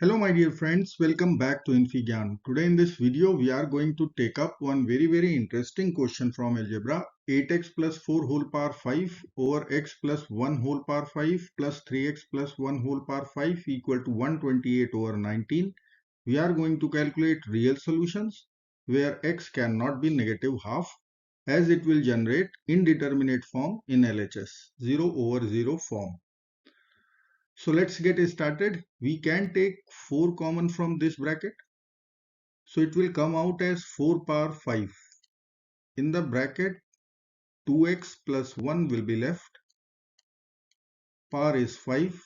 Hello my dear friends, welcome back to InfyGyan. Today in this video we are going to take up one very interesting question from algebra. 8x plus 4 whole power 5 over x plus 1 whole power 5 plus 3x plus 1 whole power 5 equal to 128 over 19. We are going to calculate real solutions where x cannot be negative half as it will generate indeterminate form in LHS 0 over 0 form. So let's get started. We can take 4 common from this bracket. So it will come out as 4 power 5. In the bracket 2x plus 1 will be left. Power is 5.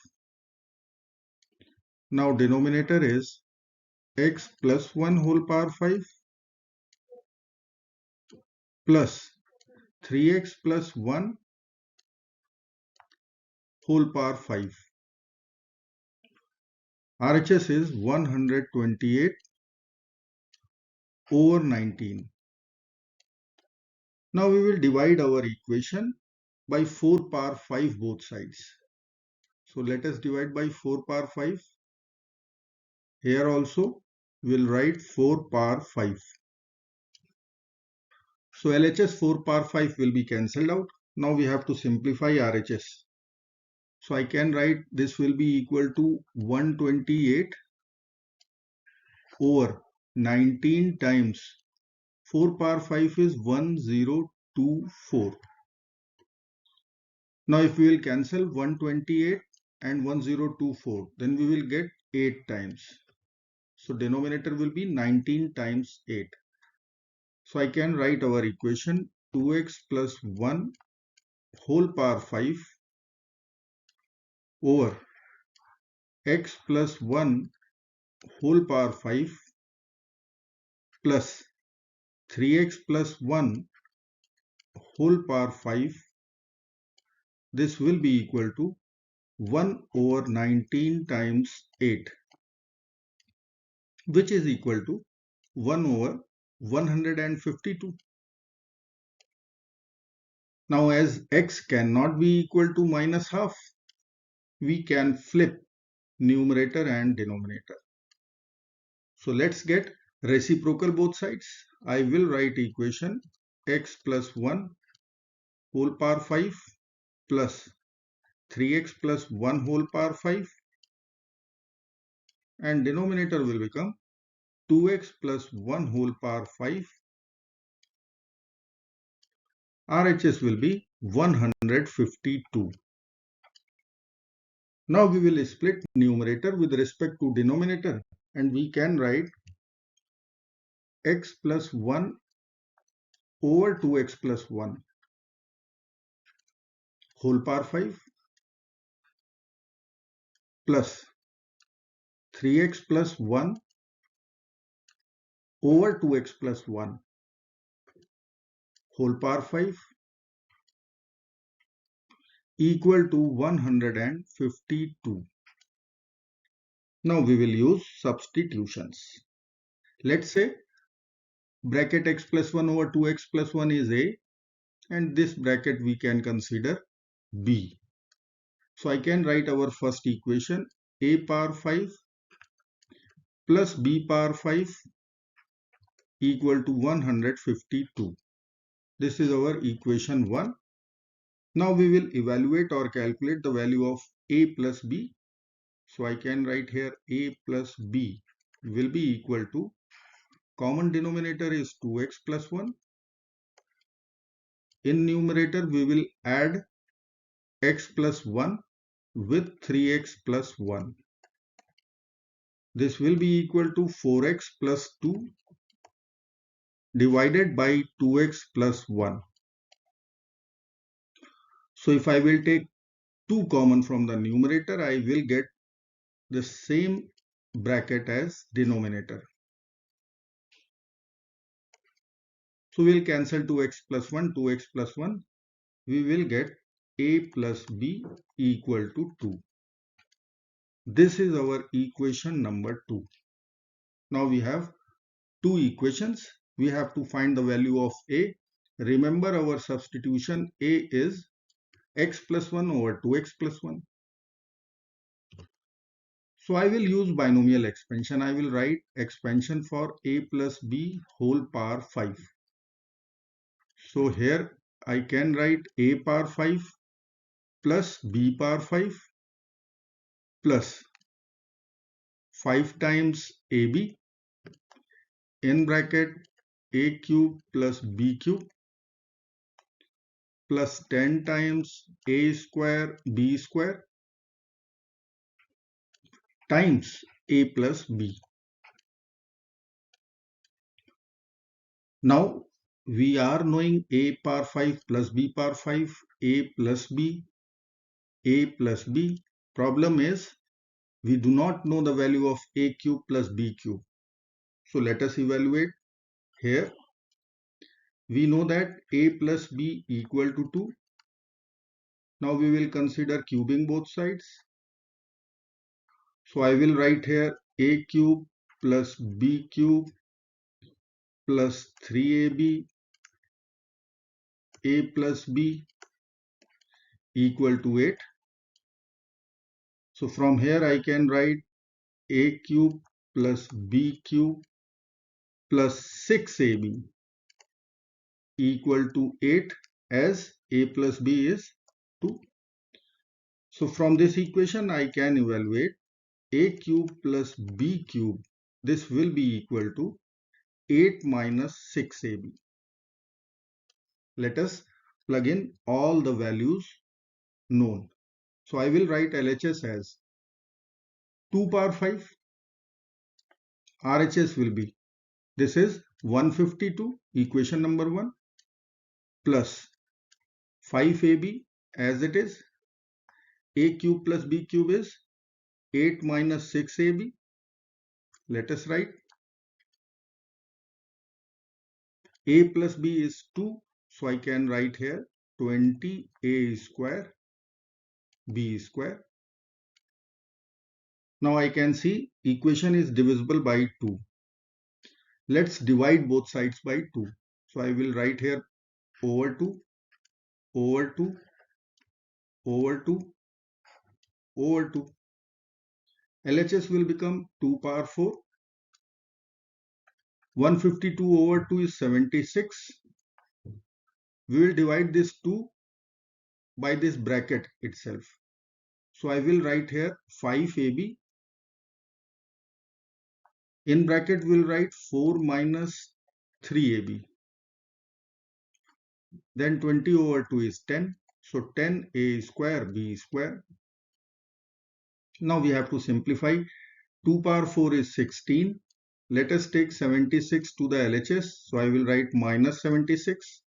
Now denominator is x plus 1 whole power 5 plus 3x plus 1 whole power 5. RHS is 128 over 19. Now we will divide our equation by 4 power 5 both sides. So let us divide by 4 power 5. Here also we'll write 4 power 5. So LHS 4 power 5 will be cancelled out. Now we have to simplify RHS. So I can write this will be equal to 128 over 19 times 4 power 5 is 1024. Now if we will cancel 128 and 1024, then we will get 8 times. So denominator will be 19 times 8. So I can write our equation 2x plus 1 whole power 5 over x plus 1 whole power 5 plus 3x plus 1 whole power 5. This will be equal to 1 over 19 times 8, which is equal to 1 over 152. Now as x cannot be equal to minus half, we can flip numerator and denominator. So let's get reciprocal both sides. I will write equation x plus 1 whole power 5 plus 3x plus 1 whole power 5 and denominator will become 2x plus 1 whole power 5. RHS will be 152. Now we will split numerator with respect to denominator and we can write x plus 1 over 2x plus 1 whole power 5 plus 3x plus 1 over 2x plus 1 whole power 5 equal to 152. Now we will use substitutions. Let's say bracket x plus 1 over 2x plus 1 is A and this bracket we can consider B. So I can write our first equation A power 5 plus B power 5 equal to 152. This is our equation 1. Now we will evaluate or calculate the value of A plus B. So I can write here A plus B will be equal to, common denominator is 2x plus 1. In numerator we will add x plus 1 with 3x plus 1. This will be equal to 4x plus 2 divided by 2x plus 1. So if I will take 2 common from the numerator, I will get the same bracket as denominator. So we will cancel 2x plus 1, 2x plus 1. We will get A plus B equal to 2. This is our equation number 2. Now we have 2 equations. We have to find the value of A. Remember our substitution A is x plus 1 over 2x plus 1. So I will use binomial expansion. I will write expansion for a plus b whole power 5. So here I can write a power 5 plus b power 5 plus 5 times ab in bracket a cube plus b cube plus 10 times a square b square times a plus b. Now we are knowing a power 5 plus b power 5, a plus b, a plus b. Problem is we do not know the value of a cube plus b cube. So let us evaluate here. We know that a plus b equal to 2. Now we will consider cubing both sides. So I will write here a cube plus b cube plus 3ab a plus b equal to 8. So from here I can write a cube plus b cube plus 6ab equal to 8 as a plus b is 2. So from this equation I can evaluate a cube plus b cube. This will be equal to 8 minus 6ab. Let us plug in all the values known. So I will write LHS as 2 power 5. RHS will be, this is 152, equation number 1, plus 5ab as it is. A cube plus b cube is 8 minus 6ab. Let us write a plus b is 2. So I can write here 20a square b square. Now I can see equation is divisible by 2. Let's divide both sides by 2. So I will write here over 2, over 2, over 2, over 2. LHS will become 2 power 4. 152 over 2 is 76. We will divide this 2 by this bracket itself. So I will write here 5ab. In bracket we will write 4 minus 3ab. Then 20 over 2 is 10. So 10a square b square. Now we have to simplify. 2 power 4 is 16. Let us take 76 to the LHS. So I will write minus 76.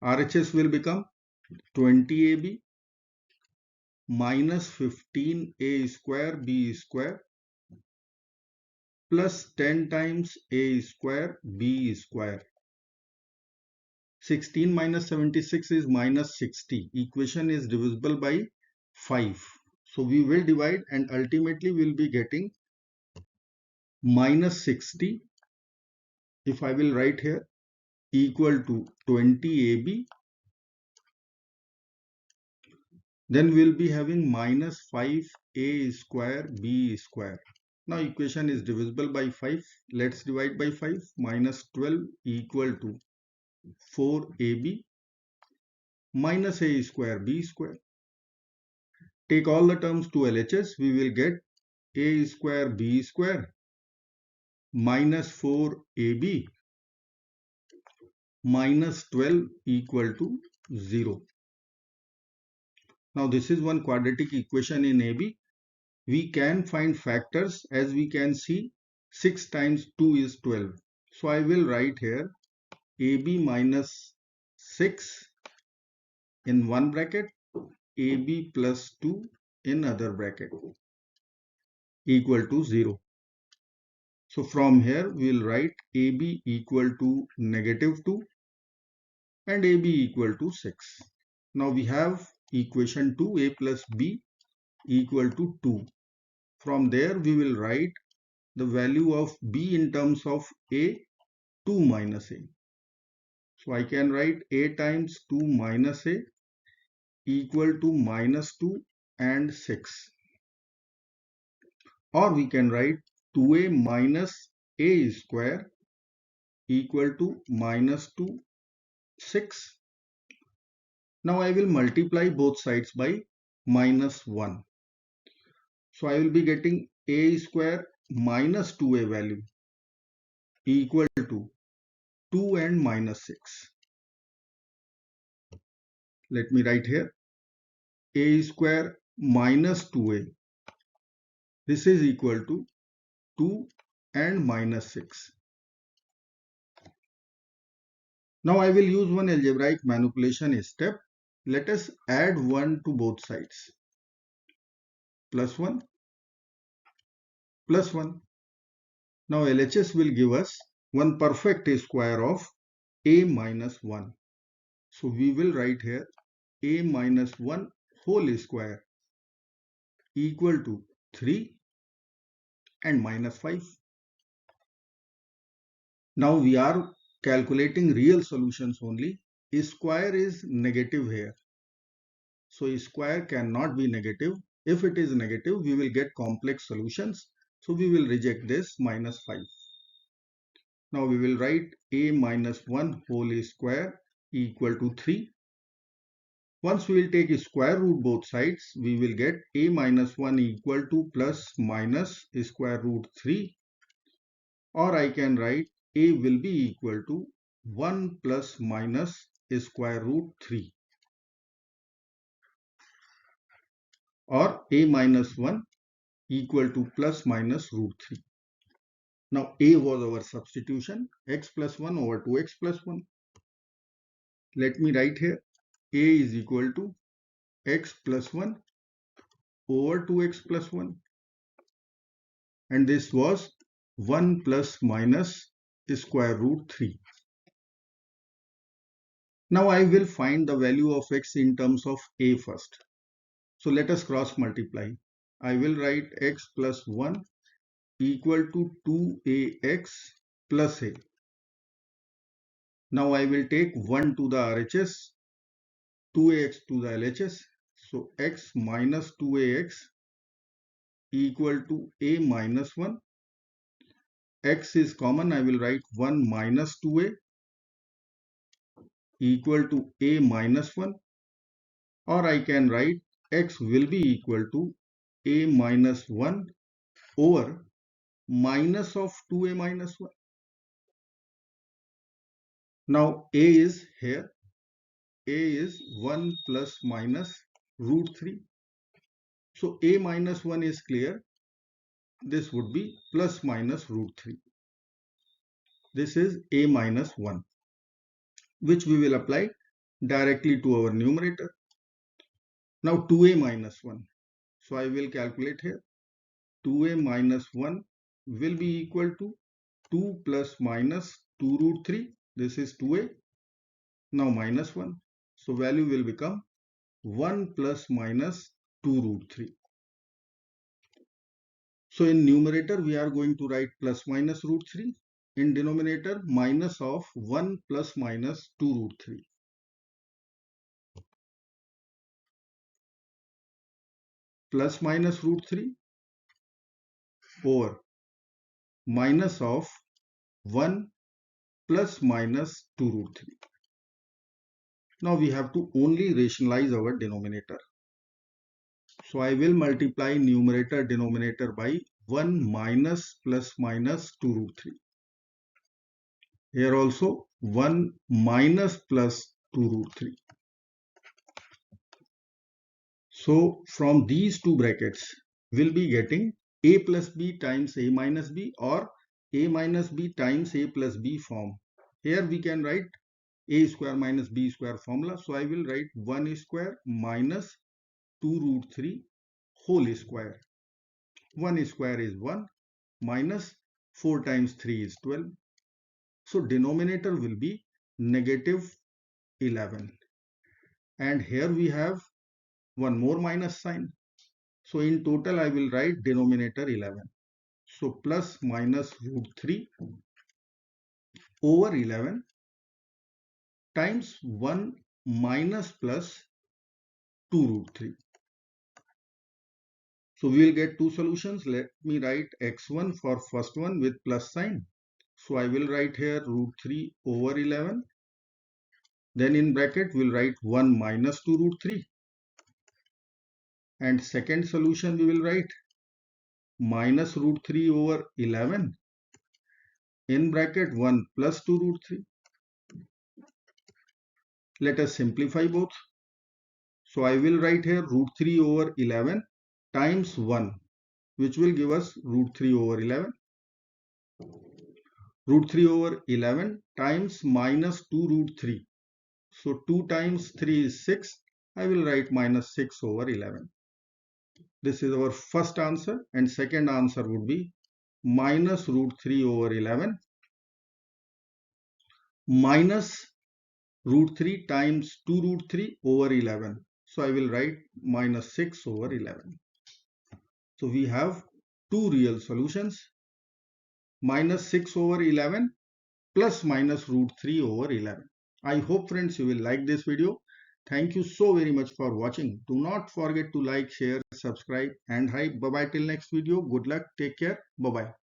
RHS will become 20ab minus 15a square b square plus 10 times a square b square. 16 minus 76 is minus 60. Equation is divisible by 5. So we will divide and ultimately we will be getting minus 60. If I will write here equal to 20ab, then we will be having minus 5a square b square. Now equation is divisible by 5. Let's divide by 5. Minus 12 equal to 4ab minus a square b square. Take all the terms to LHS. We will get a square b square minus 4ab minus 12 equal to 0. Now this is one quadratic equation in AB. We can find factors. As we can see, 6 times 2 is 12. So I will write here AB minus 6 in one bracket, AB plus 2 in other bracket equal to 0. So from here we will write AB equal to negative 2 and AB equal to 6. Now we have equation 2, A plus B equal to 2. From there we will write the value of B in terms of A, 2 minus A. So I can write A times 2 minus A equal to minus 2 and 6. or we can write 2a minus a square equal to minus 2, 6. Now I will multiply both sides by minus 1. So I will be getting a square minus 2a value equal to 2 and minus 6. Let me write here a square minus 2a. This is equal to 2 and minus 6. Now I will use one algebraic manipulation step. Let us add 1 to both sides. Plus 1, plus 1. Now LHS will give us one perfect square of a minus 1. So we will write here a minus 1 whole square equal to 3 and minus 5. Now we are calculating real solutions only. A square is negative here. So a square cannot be negative. If it is negative, we will get complex solutions. So we will reject this minus 5. Now we will write a minus 1 whole square equal to 3. Once we will take square root both sides, we will get a minus 1 equal to plus minus square root 3. Or I can write a will be equal to 1 plus minus square root 3. Or a minus 1 equal to plus minus root 3. Now a was our substitution, x plus 1 over 2x plus 1. Let me write here a is equal to x plus 1 over 2x plus 1. And this was 1 plus minus square root 3. Now I will find the value of x in terms of a first. So let us cross multiply. I will write x plus 1 equal to 2ax plus a. Now I will take 1 to the RHS, 2ax to the LHS. So x minus 2ax equal to a minus 1. X is common. I will write 1 minus 2a equal to a minus 1. Or I can write x will be equal to a minus 1 over minus of 2a minus 1. Now a is here. A is 1 plus minus root 3. So a minus 1 is clear. This would be plus minus root 3. This is a minus 1, which we will apply directly to our numerator. Now 2a minus 1. So I will calculate here. 2a minus 1 will be equal to 2 plus minus 2 root 3. This is 2a. Now minus 1. So value will become 1 plus minus 2 root 3. So in numerator, we are going to write plus minus root 3. In denominator, minus of 1 plus minus 2 root 3. Plus minus root 3 over minus of 1 plus minus 2 root 3. Now we have to only rationalize our denominator. So I will multiply numerator denominator by 1 minus plus minus 2 root 3. Here also 1 minus plus 2 root 3. So from these two brackets, we'll be getting a plus b times a minus b or a minus b times a plus b form. Here we can write a square minus b square formula. So I will write 1 square minus 2 root 3 whole square. 1 square is 1 minus 4 times 3 is 12. So denominator will be negative 11. And here we have one more minus sign. So in total I will write denominator 11. So plus minus root 3 over 11 times 1 minus plus 2 root 3. So we will get two solutions. Let me write x1 for first one with plus sign. So I will write here root 3 over 11. Then in bracket we'll write 1 minus 2 root 3. And second solution we will write minus root 3 over 11. In bracket 1 plus 2 root 3. Let us simplify both. So I will write here root 3 over 11 times 1, which will give us root 3 over 11. Root 3 over 11 times minus 2 root 3. So 2 times 3 is 6. I will write minus 6 over 11. This is our first answer, and second answer would be minus root 3 over 11 minus root 3 times 2 root 3 over 11. So I will write minus 6 over 11. So we have two real solutions, minus 6 over 11 plus minus root 3 over 11. I hope friends you will like this video. Thank you so very much for watching. Do not forget to like, share, subscribe and hi. Bye bye till next video. Good luck. Take care. Bye bye.